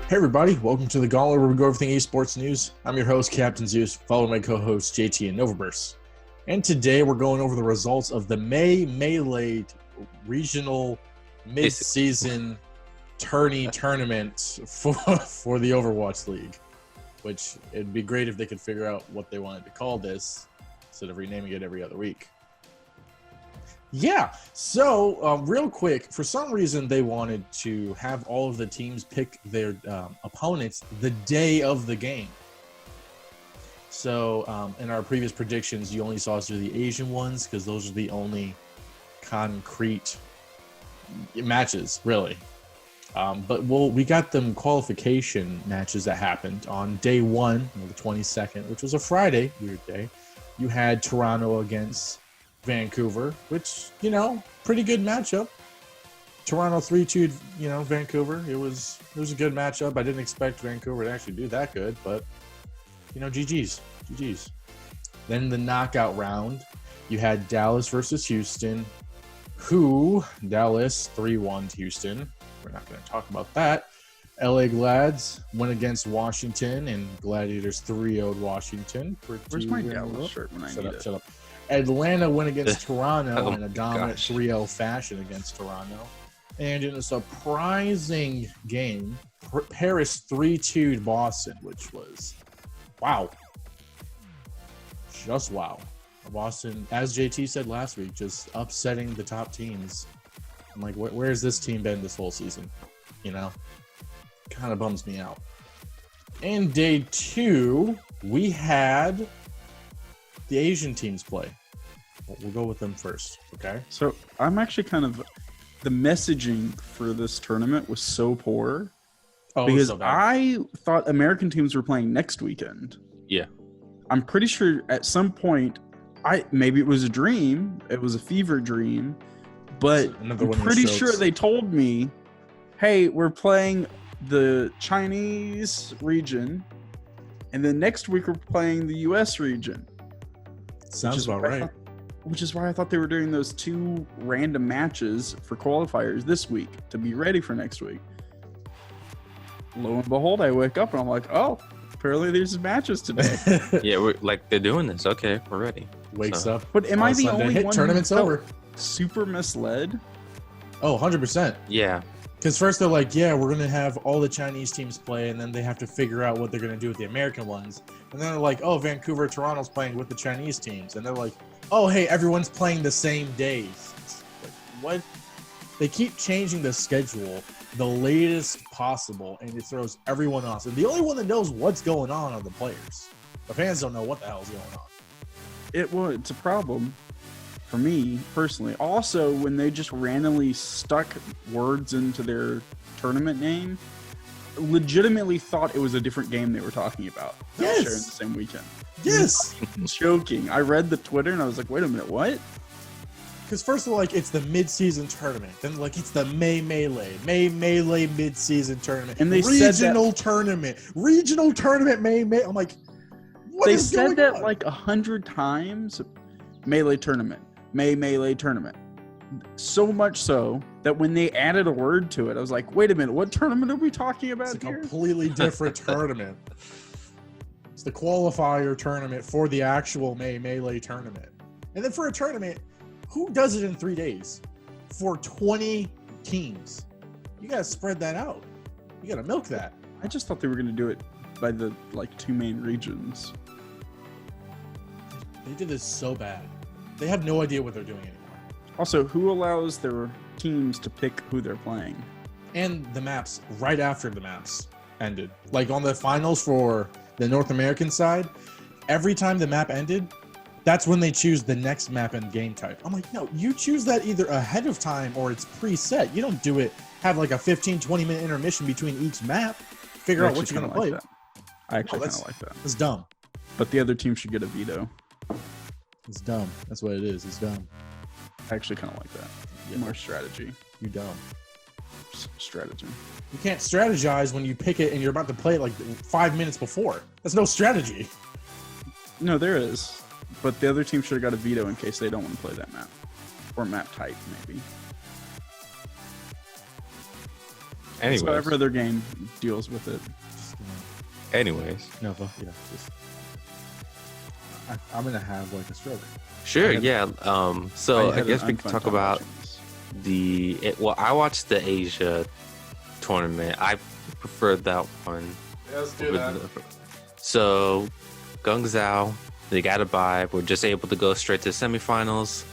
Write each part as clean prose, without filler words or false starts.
Hey everybody, welcome to the Gauntlet where we go everything esports news. I'm your host, Captain Zeus, followed by my co-hosts JT and Novaburst. And today we're going over the results of the Melee regional mid-season tournament for the Overwatch League, which it'd be great if they could figure out what they wanted to call this instead of renaming it every other week. Yeah, so real quick, for some reason they wanted to have all of the teams pick their opponents the day of the game. So in our previous predictions, you only saw us do the Asian ones because those are the only concrete matches, really. But we got them qualification matches that happened on day one, the 22nd, which was a Friday, weird day. You had Toronto against Vancouver, which, pretty good matchup. Toronto 3-2, Vancouver. It was a good matchup. I didn't expect Vancouver to actually do that good, but, GG's. Then the knockout round, you had Dallas versus Houston, Dallas 3-1 to Houston. We're not going to talk about that. LA Glads went against Washington, and Gladiators 3-0'd Washington. Where's my Dallas shirt when I need it? Shut up. Atlanta went against Toronto in a dominant 3-0 fashion against Toronto. And in a surprising game, Paris 3-2'd Boston, which was wow. Just wow. Boston, as JT said last week, just upsetting the top teams. I'm like, where's this team been this whole season? Kind of bums me out. And day two, we had the Asian teams play. We'll go with them first, okay? So I'm actually the messaging for this tournament was so poor because I thought American teams were playing next weekend. Yeah. I'm pretty sure at some point, maybe it was a dream, it was a fever dream, but I'm pretty sure they told me, hey, we're playing the Chinese region, and then next week we're playing the US region. Sounds about right. Which is why I thought they were doing those two random matches for qualifiers this week to be ready for next week. Lo and behold, I wake up and I'm like, oh, apparently there's matches today. Yeah, they're doing this. Okay, we're ready. Wakes up. But am I the only one tournament's over? Super misled? Oh, 100%. Yeah. Because first they're like, yeah, we're going to have all the Chinese teams play, and then they have to figure out what they're going to do with the American ones. And then they're like, oh, Vancouver, Toronto's playing with the Chinese teams. And they're like, oh, hey, everyone's playing the same days. Like, what? They keep changing the schedule the latest possible, and it throws everyone off. And the only one that knows what's going on are the players. The fans don't know what the hell's going on. It's a problem. For me, personally. Also, when they just randomly stuck words into their tournament name, legitimately thought it was a different game they were talking about. Yes. Sharing the same weekend. Yes. Joking. I read the Twitter and I was like, wait a minute, what? Because first of all, it's the mid-season tournament. Then it's the Melee mid-season tournament. And they regional tournament. Regional tournament May. I'm like, what is going on? They said that like 100 times. Melee tournament. Melee tournament. So much so that when they added a word to it, I was like, wait a minute, what tournament are we talking about it's here? A completely different tournament. It's the qualifier tournament for the actual Melee tournament. And then for a tournament, who does it in 3 days? For 20 teams. You got to spread that out. You got to milk that. I just thought they were going to do it by the two main regions. They did this so bad. They have no idea what they're doing anymore. Also, who allows their teams to pick who they're playing? And the maps, right after the maps ended. Like on the finals for the North American side, every time the map ended, that's when they choose the next map and game type. I'm like, no, you choose that either ahead of time or it's preset. You don't do it, have like a 15, 20-minute intermission between each map, figure out what you're going to play. I actually kind of like that. It's dumb. But the other team should get a veto. It's dumb. That's what it is. It's dumb. I actually kind of like that. Yeah. More strategy. You dumb. Strategy. You can't strategize when you pick it and you're about to play it like 5 minutes before. That's no strategy. No, there is. But the other team should have got a veto in case they don't want to play that map. Or map type, maybe. Anyways. So every other game deals with it. Just, Anyways. no, but yeah, just I'm gonna have like a stroke. Sure, had- yeah. So I guess we could talk about this. well, I watched the Asia tournament. I preferred that one. Yeah, let's So, Guangzhou, they got a bye. We're just able to go straight to the semifinals.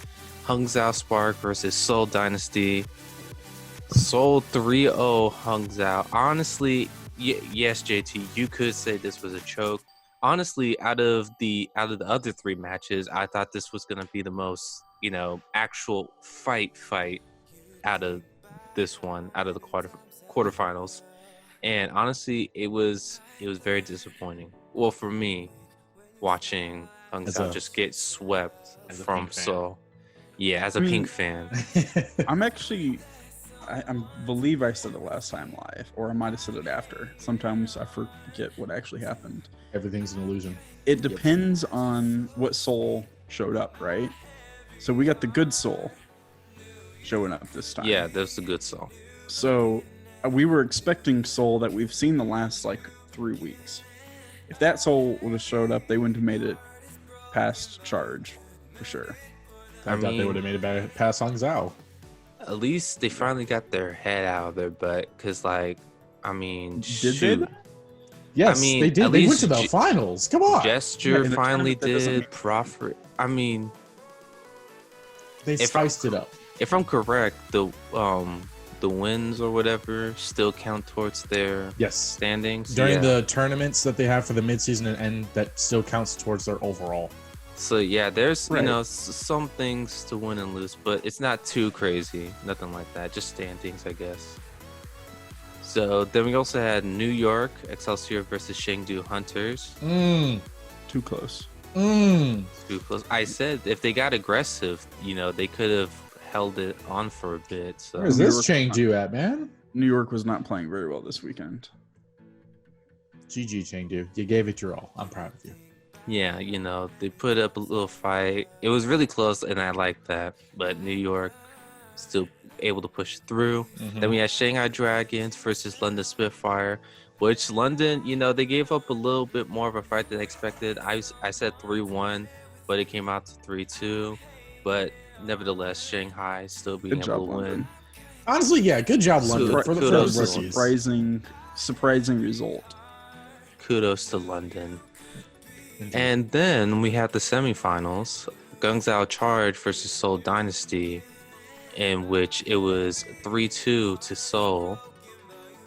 Hangzhou Spark versus Seoul Dynasty. Seoul 3-0 Hangzhou. Honestly, yes, JT, you could say this was a choke. Honestly, out of the other 3 matches, I thought this was gonna be the most, actual fight out of this one, out of the quarterfinals. And honestly, it was very disappointing. Well, for me, watching Hangzhou just get swept from Seoul. Yeah, as a Pink fan. I'm actually, I believe I said it last time live, or I might have said it after. Sometimes I forget what actually happened. Everything's an illusion. It depends on what Seoul showed up, right? So we got the good Seoul showing up this time. Yeah, that's the good Seoul. So we were expecting Seoul that we've seen the last 3 weeks. If that Seoul would have showed up, they wouldn't have made it past charge for sure. I thought they would have made it past Hangzhou. At least they finally got their head out of their butt, because Did shoot. they? Yes, I mean, they did. at They went least to the finals. Come on. Gesture in the finally tournament, that doesn't did. make- Profit. They spiced it up. If I'm correct, the wins or whatever still count towards their Yes. standings During the tournaments that they have for the midseason and end, that still counts towards their overall. So yeah, there's Right. some things to win and lose, but it's not too crazy, nothing like that. Just standings, I guess. So then we also had New York Excelsior versus Chengdu Hunters. Too close. Too close. I said if they got aggressive, they could have held it on for a bit. So Where's New this York- Chengdu at, man? New York was not playing very well this weekend. GG Chengdu. You gave it your all. I'm proud of you. yeah, they put up a little fight. It was really close, and I liked that. But New York still able to push through. Then we had Shanghai Dragons versus London Spitfire, which London, they gave up a little bit more of a fight than expected. I said 3-1, but it came out to 3-2. But nevertheless, Shanghai still being Good able job, to win. London. Honestly, yeah, good job, London. Surpri- For the kudos first to rookies. Surprising result. Kudos to London. And then we had the semifinals, Guangzhou Charge versus Seoul Dynasty, in which it was 3-2 to Seoul.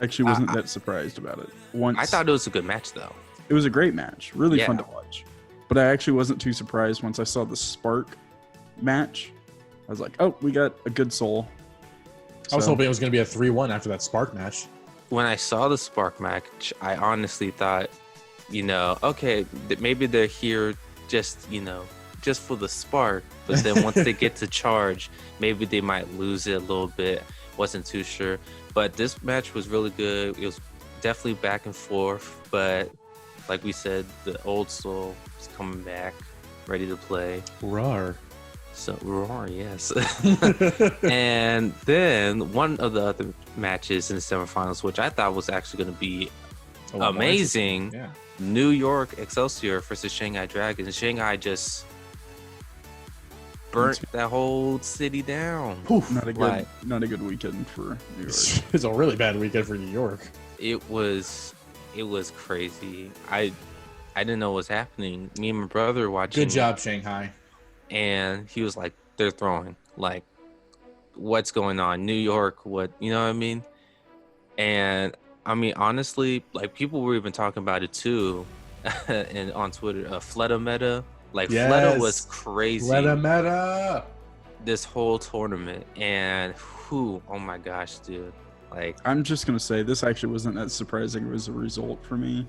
Actually, wasn't that surprised about it. I thought it was a good match, though. It was a great match, really Yeah. fun to watch. But I actually wasn't too surprised once I saw the Spark match. I was like, oh, we got a good Seoul. I was So- hoping it was going to be a 3-1 after that Spark match. When I saw the Spark match, I honestly thought, okay, maybe they're here just for the spark. But then once they get to Charge, maybe they might lose it a little bit. Wasn't too sure. But this match was really good. It was definitely back and forth. But like we said, the old Soul is coming back, ready to play. Roar. So roar, yes. And then one of the other matches in the semifinals, which I thought was actually going to be amazing. Yeah. New York Excelsior versus Shanghai Dragons. Shanghai just burnt that whole city down. Poof. Not a good, Like- not a good weekend for New York. It's a really bad weekend for New York. It was crazy. I didn't know what was happening. Me and my brother were watching. Good job, Shanghai. And he was like, they're throwing. Like, what's going on? New York, what, you know what I mean? And I mean, honestly, like, people were even talking about it too. And on Twitter, Fleta meta. Like, Yes. Fleta was crazy Let him meta. this whole tournament. And oh my gosh, dude. Like, I'm just going to say this actually wasn't that surprising as a result for me.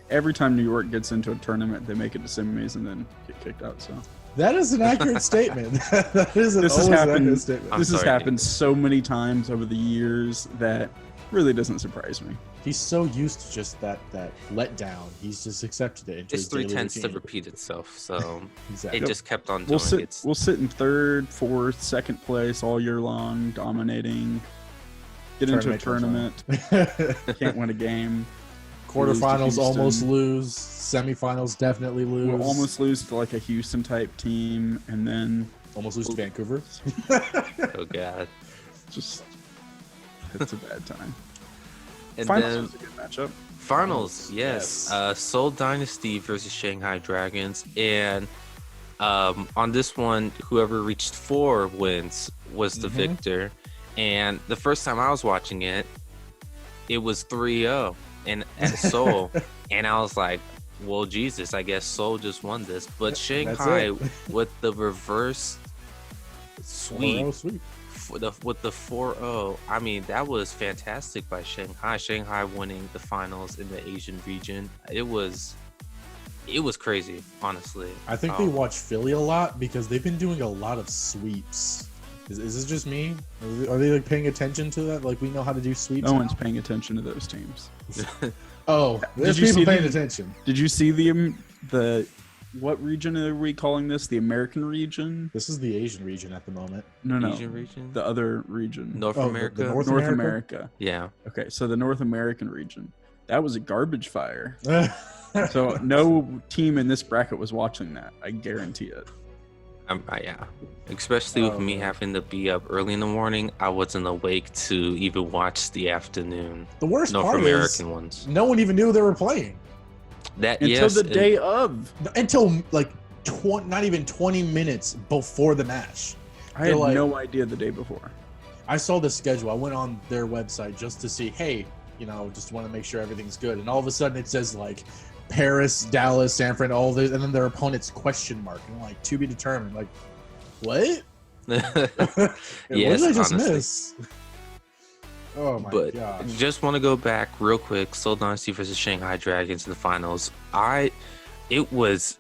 Every time New York gets into a tournament, they make it to semis and then get kicked out. So That is an accurate statement. That is This has always an accurate happened. statement. I'm this has sorry, happened so many times over the years that really doesn't surprise me. He's so used to just that letdown. He's just accepted it. Into it's his daily 3/10 to routine. repeat itself. So Exactly. it just kept on doing We'll it. sit in third, fourth, second place all year long, dominating, Get into a tournament. Can't win a game. Quarterfinals almost lose. Semifinals definitely lose. We'll almost lose to like a Houston type team, and then almost lose to Vancouver. Oh god, just it's a bad time. And Finals then was a good matchup. Finals, yes. Seoul Dynasty versus Shanghai Dragons, and on this one, whoever reached 4 wins was the victor. And the first time I was watching it, it was 3-0 and at Seoul, and I was like, well, Jesus, I guess Seoul just won this. But Shanghai with the reverse sweep, with the 4-0, I mean, that was fantastic by Shanghai. Shanghai winning the finals in the Asian region. It was crazy, honestly. I think they watch Philly a lot because they've been doing a lot of sweeps. Is this just me? Are they like paying attention to that? Like we know how to do sweeps. No one's paying attention to those teams. Oh, there's people paying attention. Did you see the what region are we calling this? The American region? This is the Asian region at the moment. No. Asian region? The other region. North America. North America. Yeah. Okay, so the North American region. That was a garbage fire. So no team in this bracket was watching that. I guarantee it. Yeah, especially with me having to be up early in the morning, I wasn't awake to even watch the afternoon. The worst North part American is ones. No one even knew they were playing until the day of. Until like not even 20 minutes before the match. I had no idea the day before. I saw the schedule. I went on their website just to see, hey, just want to make sure everything's good. And all of a sudden it says like Paris, Dallas, San Fran, all this, and then their opponent's question mark, and like to be determined. Like, what? Yes, what did I just honestly. miss? Oh my gosh! Just want to go back real quick. Seoul Dynasty versus Shanghai Dragons in the finals. It was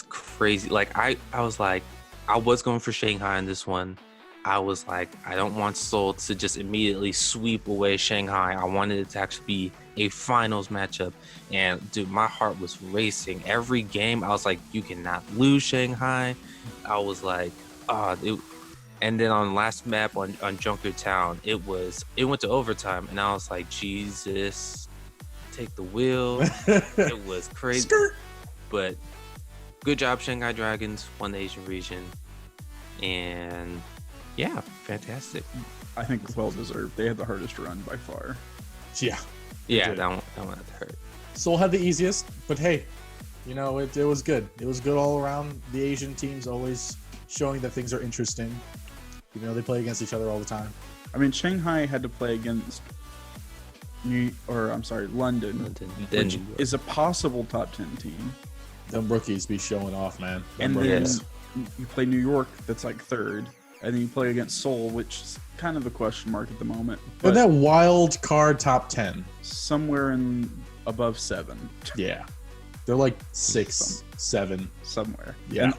crazy. Like I was like, I was going for Shanghai in this one. I was like, I don't want Seoul to just immediately sweep away Shanghai. I wanted it to actually be a finals matchup. And dude, my heart was racing. Every game, I was like, you cannot lose Shanghai. I was like, and then on last map on Junkertown, it went to overtime, and I was like, Jesus, take the wheel. It was crazy. Skirt. But good job, Shanghai Dragons won the Asian region, and yeah, fantastic. I think well deserved. They had the hardest run by far. Yeah, that one had to hurt. Seoul had the easiest, but hey, it was good. It was good all around. The Asian teams always showing that things are interesting. Even though they play against each other all the time. I mean, Shanghai had to play against London, which is a possible top 10 team. Them rookies be showing off, man. And then you play New York, that's like third. And then you play against Seoul, which is kind of a question mark at the moment. But that wild card top 10. Somewhere in above 7. Yeah. They're like 6, 7. Somewhere. Yeah. And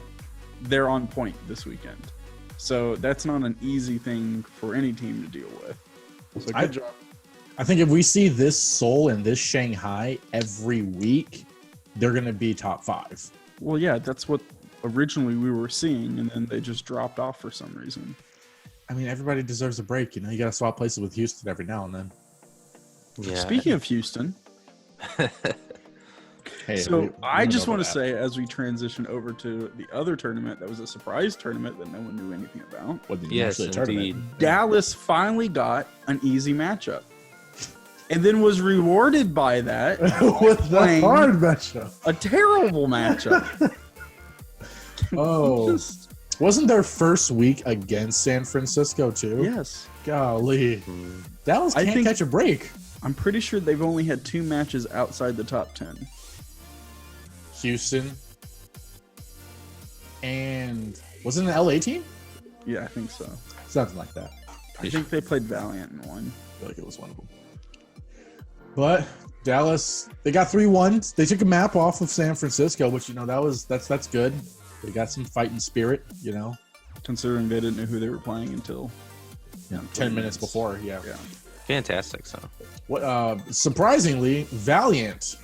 they're on point this weekend. So that's not an easy thing for any team to deal with. So good job. I think if we see this Seoul and this Shanghai every week, they're going to be top 5. Well, yeah, that's what originally we were seeing, and then they just dropped off for some reason. I mean, everybody deserves a break. You got to swap places with Houston every now and then. Yeah. Speaking of Houston, I just want to say, as we transition over to the other tournament, that was a surprise tournament that no one knew anything about. Yes, indeed. Dallas finally got an easy matchup, and then was rewarded by that with the hard matchup, a terrible matchup. Wasn't their first week against San Francisco too? Yes. Golly, Dallas can't catch a break. I'm pretty sure they've only had 2 matches outside the top 10. Houston and was it an LA team? Yeah, I think so. Something like that. I think they played Valiant in one. I feel like it was one of them. But Dallas, they got 3-1. They took a map off of San Francisco, which that's good. They got some fighting spirit, Considering they didn't know who they were playing until 10 minutes before. Yeah. Fantastic. So, surprisingly, Valiant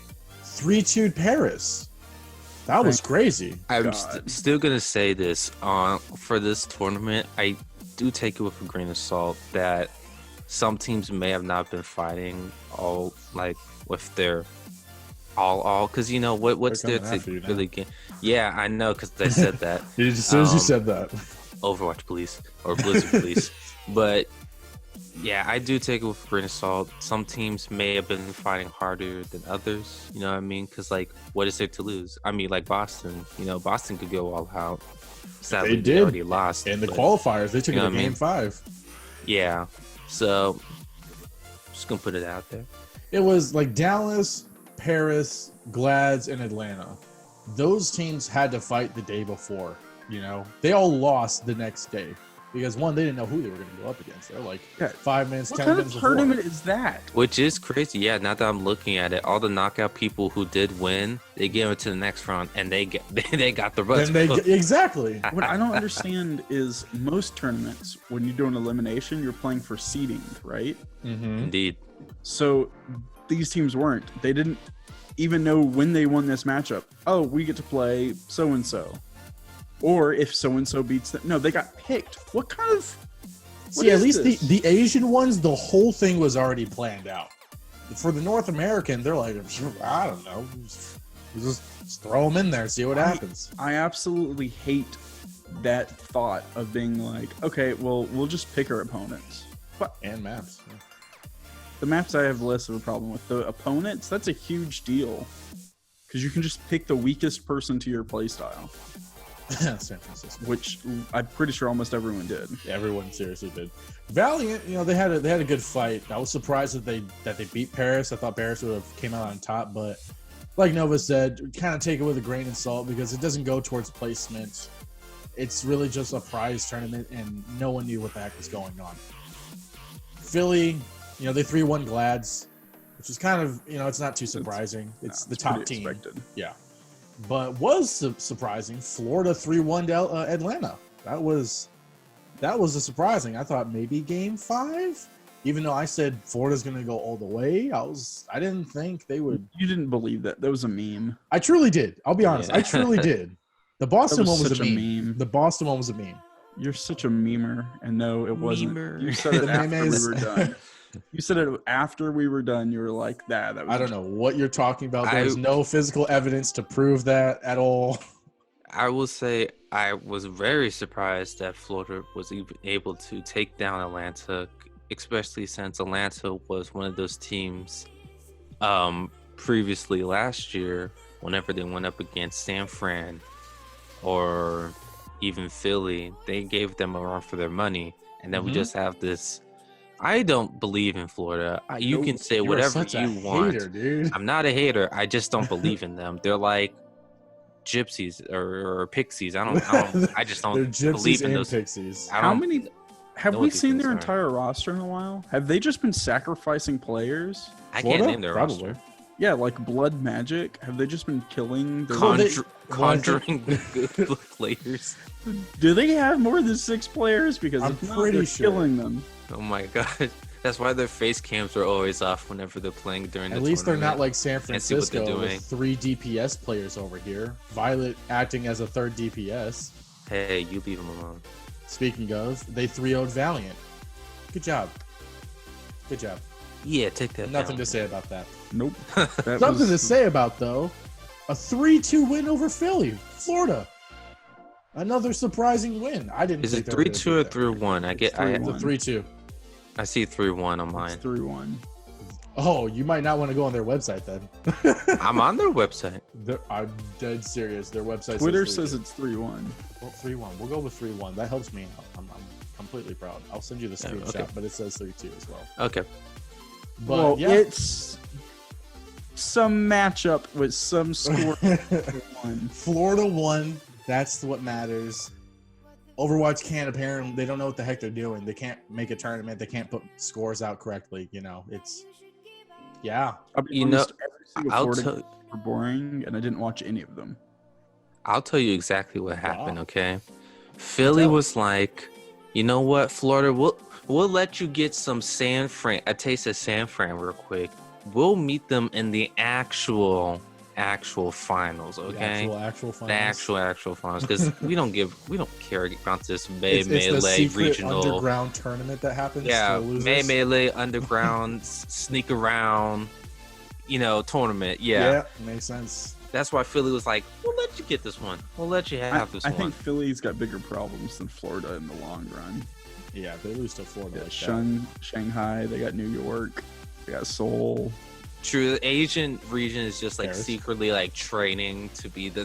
3-2'd Paris. That was crazy. I'm still gonna say this for this tournament. I do take it with a grain of salt that some teams may have not been fighting all like with their all because you know what's there to really get. Yeah, I know because I said that. As soon as you said that, Overwatch police or Blizzard police, but yeah, I do take it with a grain of salt. Some teams may have been fighting harder than others. You know what I mean? Because like, what is there to lose? I mean, like Boston. You know, Boston could go all out. Sadly, they already lost in the qualifiers. They took it to game 5. Yeah, so just gonna put it out there. It was like Dallas, Paris, Glads, and Atlanta. Those teams had to fight the day before. You know, they all lost the next day because one, they didn't know who they were going to go up against. They're like 5 minutes, 10 minutes. What kind of tournament is that? Which is crazy. Yeah, now that I'm looking at it, all the knockout people who did win, they get it to the next round, and they got the rest. Exactly. What I don't understand is most tournaments, when you do an elimination, you're playing for seeding, right? Mm-hmm. Indeed. So these teams weren't. They didn't even know when they won this matchup. Oh, we get to play so and so. Or if so-and-so beats them. No, they got picked. What kind of... See, at least the Asian ones, the whole thing was already planned out. For the North American, they're like, I don't know. Just throw them in there, see what happens. I absolutely hate that thought of being like, okay, well, we'll just pick our opponents. And maps. Yeah. The maps I have less of a problem with. The opponents, that's a huge deal. Because you can just pick the weakest person to your playstyle. San Francisco, which I'm pretty sure almost everyone did. Yeah, everyone seriously did. Valiant, you know, they had a good fight. I was surprised that they beat Paris. I thought Paris would have came out on top, but like Nova said, kind of take it with a grain of salt because it doesn't go towards placement. It's really just a prize tournament, and no one knew what the heck was going on. Philly, you know, they 3-1 Glads, which is kind of, you know, it's not too surprising. It's the top team. Expected. Yeah. But was surprising, Florida 3-1 Atlanta. That was a surprising. I thought maybe game 5, even though I said Florida's going to go all the way. I didn't think they would. You didn't believe that. That was a meme. I truly did. I'll be honest. Yeah. I truly did. The Boston one was a meme. The Boston one was a meme. You're such a memer, and no, it wasn't. Memer. You said it after we were done. You said it after we were done. You were like, that was... I don't know what you're talking about. There's no physical evidence to prove that at all. I will say I was very surprised that Florida was even able to take down Atlanta, especially since Atlanta was one of those teams previously last year, whenever they went up against San Fran or even Philly, they gave them a run for their money. And then we just have this... I don't believe in Florida. You can say whatever you want. Hater, dude. I'm not a hater. I just don't believe in them. They're like gypsies or pixies. I just don't believe in those pixies. How many have we seen their entire roster in a while? Have they just been sacrificing players? I can't name their roster. Yeah, like Blood Magic. Have they just been killing conjuring good players? Do they have more than 6 players? Because I'm pretty sure killing them. Oh my god. That's why their face cams are always off whenever they're playing during the tournament. At least they're not like San Can't see what they're Francisco doing. with 3 DPS players over here. Violet acting as a 3rd DPS. Hey, you leave them alone. Speaking of, they 3-0'd Valiant. Good job. Good job. Yeah, take that. Nothing to say about that. Nope. Something to say about, though. A 3-2 win over Philly, Florida. Another surprising win. I didn't. Is it 3-2 or 3-1? I get. I 3-2. I see 3-1 on mine. It's 3-1. Oh, you might not want to go on their website then. I'm on their website. I'm dead serious. Their website. Twitter says it's 3-1. Well, 3-1. We'll go with 3-1. That helps me. I'm completely proud. I'll send you the screenshot, okay. But it says 3-2 as well. Okay. But well, yeah. It's some matchup with some score. Florida won. That's what matters. Overwatch can't apparently. They don't know what the heck they're doing. They can't make a tournament. They can't put scores out correctly. You know, it's yeah. You know, I'll were boring, and I didn't watch any of them. I'll tell you exactly what happened. Okay, Philly was like, you know what, Florida, we'll let you get some San Fran, a taste of San Fran real quick. We'll meet them in the actual actual finals, okay? Actual finals. The actual finals, because we don't care about this Melee the secret regional underground tournament that happens. Yeah, to losers. Melee underground sneak around, tournament. Yeah, makes sense. That's why Philly was like, "We'll let you get this one. We'll let you have this one." I think Philly's got bigger problems than Florida in the long run. Yeah, they lose to Florida. Like Shanghai, they got New York, they got Seoul. True, the Asian region is just like Paris. secretly like training to be the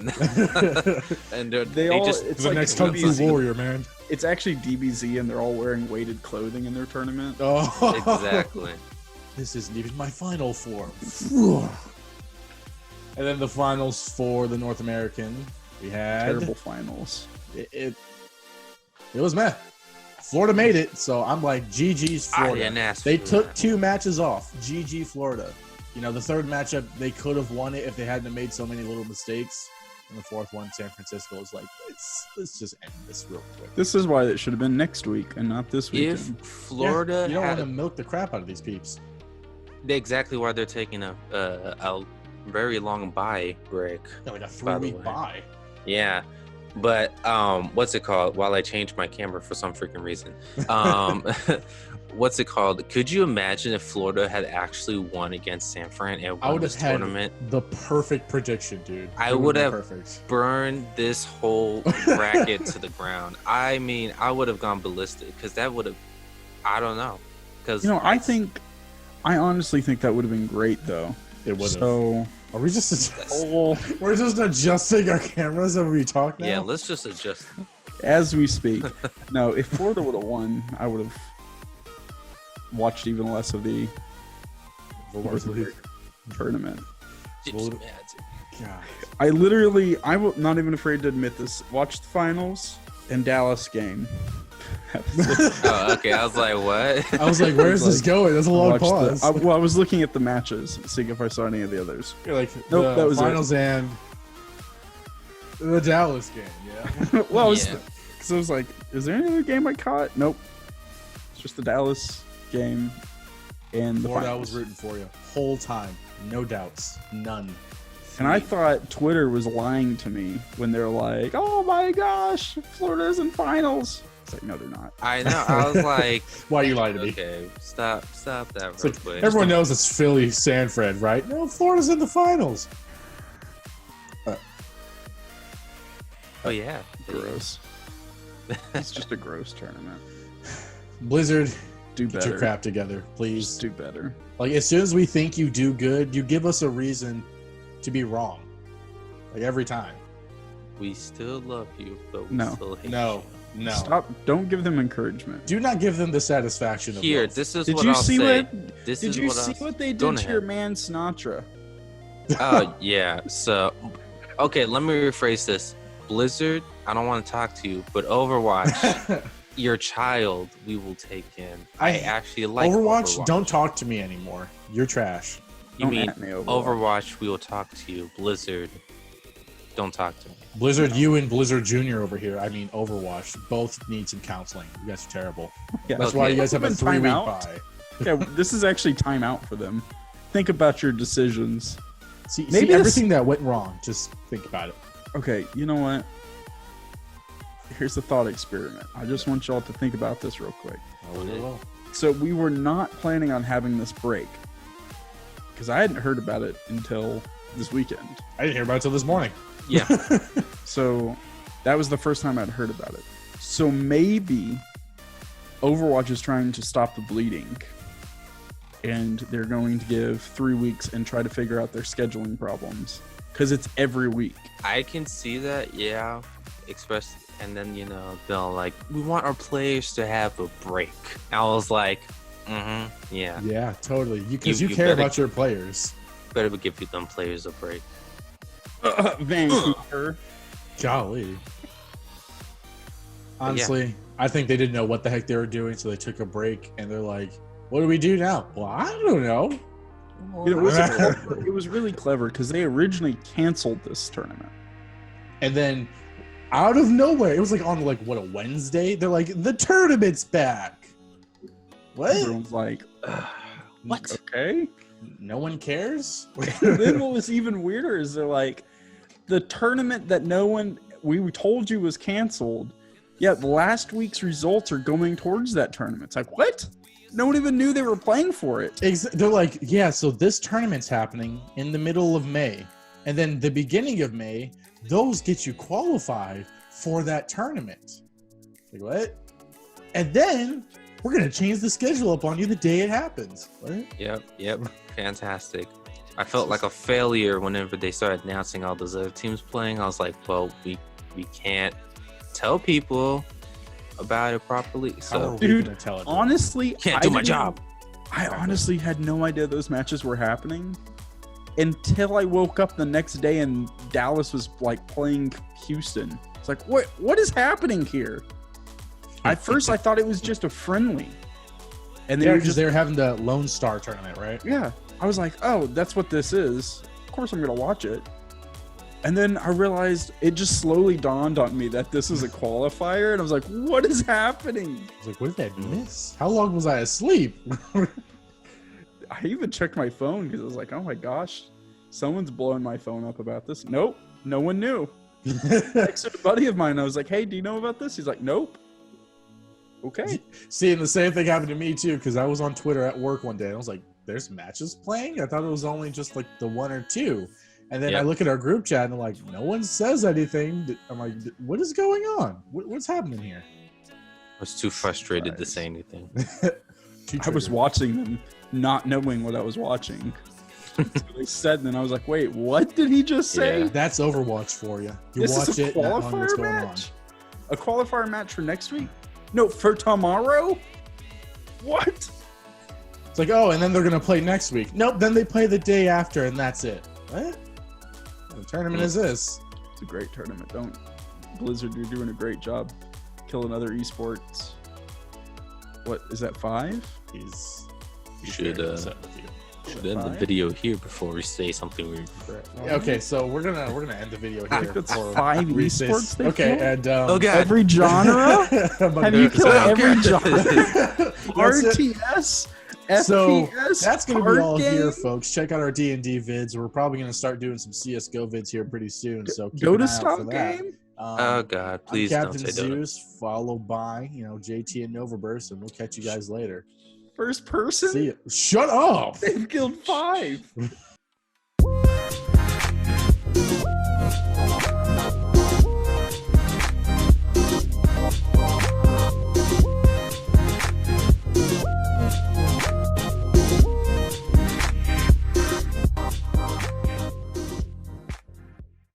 and it's like next Kung Fu Warrior, man. It's actually DBZ, and they're all wearing weighted clothing in their tournament. Oh, exactly. This isn't even my final form. And then the finals for the North American, we had terrible finals. It was meh. Florida made it, so I'm like, GG's Florida. They took 2 matches off. GG Florida. The third matchup, they could have won it if they hadn't made so many little mistakes. And the fourth one, San Francisco, is like, let's just end this real quick. This is why it should have been next week and not this weekend. If Florida, you don't want to milk the crap out of these peeps. Exactly why they're taking a very long bye break. Yeah, like a 3-week bye. Yeah. But what's it called? While I changed my camera for some freaking reason. What's it called? Could you imagine if Florida had actually won against San Fran and won this tournament? The perfect prediction, dude. I would have burned this whole bracket to the ground. I mean, I would have gone ballistic because that would have, I don't know. Because I honestly think that would have been great though. It would have. So are we just we're just adjusting our cameras as we talk now? Yeah, let's just adjust. As we speak. No, if Florida would have won, I would have watched even less of the Overwatch League tournament. God. I'm not even afraid to admit this. Watched the finals and Dallas game. Oh, okay. I was like, what? I was like, where's this going? That's a long pause. I was looking at the matches, seeing if I saw any of the others. You're like, nope, that was finals and the Dallas game. Yeah. Well, because I was like, is there any other game I caught? Nope. It's just the Dallas game and the Florida finals. was rooting for you whole time, no doubts, none. And I thought Twitter was lying to me when they're like, "Oh my gosh, Florida's in finals." It's like, no, they're not. I know. I was like, why are you lying to me? Okay, stop that real quick. Everyone knows it's Philly, San Fran, right? No, Florida's in the finals. Oh yeah, gross. It's just a gross tournament. Blizzard, do get better. Your crap together, please. Just do better. Like, as soon as we think you do good, you give us a reason to be wrong. Like, every time. We still love you, but we still hate you. No. Stop. Don't give them encouragement. Do not give them the satisfaction of Here, love. this is did what you I'll see say. Did you see what they did to your man Sinatra? Oh, yeah. So, okay, let me rephrase this. Blizzard, I don't want to talk to you, but Overwatch, your child, we will take in. I actually like Overwatch. Don't talk to me anymore. You're trash. You mean Overwatch, we will talk to you. Blizzard, don't talk to me. Blizzard, you and Blizzard Jr. over here, I mean Overwatch, both need some counseling. You guys are terrible. Yeah, that's why you guys have a 3-week bye. Yeah, this is actually timeout for them. Think about your decisions. See everything that went wrong. Just think about it. Okay, you know what? Here's a thought experiment. I just want y'all to think about this real quick. So we were not planning on having this break because I hadn't heard about it until this weekend. I didn't hear about it until this morning. Yeah. So that was the first time I'd heard about it. So maybe Overwatch is trying to stop the bleeding and they're going to give 3 weeks and try to figure out their scheduling problems because it's every week. I can see that, yeah. And then, they'll like, we want our players to have a break. I was like, yeah. Yeah, totally. Because you care about your players. Better give them players a break. Vancouver. Golly. Honestly, I think they didn't know what the heck they were doing, so they took a break, and they're like, what do we do now? Well, I don't know. It was really clever because they originally canceled this tournament. And then, out of nowhere, it was like on a Wednesday? They're like, the tournament's back. What? Everyone's like, What? Okay. No one cares. Then what was even weirder is they're like, the tournament that we told you was canceled. Yeah, last week's results are going towards that tournament. It's like, what? No one even knew they were playing for it. They're like, yeah, so this tournament's happening in the middle of May. And then the beginning of May, those get you qualified for that tournament. Like, what? And then we're going to change the schedule up on you the day it happens. What? Yep. Fantastic. I felt like a failure whenever they started announcing all those other teams playing. I was like, well, we can't tell people about it properly. So, dude, honestly, can't do my job. I honestly had no idea those matches were happening until I woke up the next day and Dallas was like playing Houston. It's like, what is happening here? At first, I thought it was just a friendly, and they were having the Lone Star tournament, right? Yeah, I was like, oh, that's what this is. Of course, I'm gonna watch it. And then I realized it just slowly dawned on me that this is a qualifier, and I was like, what is happening? I was like, what did I miss? How long was I asleep? I even checked my phone because I was like, oh my gosh, someone's blowing my phone up about this. Nope, no one knew. I texted a buddy of mine. I was like, hey, do you know about this? He's like, nope. Okay. See, and the same thing happened to me too, because I was on Twitter at work one day, and I was like, there's matches playing? I thought it was only just like the one or two. And then I look at our group chat and I'm like, no one says anything. I'm like, what is going on? What's happening here? I was too frustrated to say anything. I was watching them, not knowing what I was watching. So they said, and then I was like, wait, what did he just say? Yeah, that's Overwatch for you. You this watch is a it and qualifier what's going match? A qualifier match for next week? No, for tomorrow? What? It's like, oh, and then they're going to play next week. Nope, then they play the day after, and that's it. What? What tournament is this? It's a great tournament. Blizzard, you're doing a great job killing other esports. What is that, 5? He's should end the video here before we say something weird. Okay, so we're gonna end the video here. That's 5 esports. Okay, and every genre. Have you killed every genre? RTS. So FPS, that's going to be all here, folks. Check out our D&D vids. We're probably going to start doing some CSGO vids here pretty soon. So keep Dota an eye out style for that. game? Oh God! Please I'm don't Captain say Dota. Zeus, followed by JT and Novaburst, and we'll catch you guys later. First person? See ya. Shut up! They've killed 5.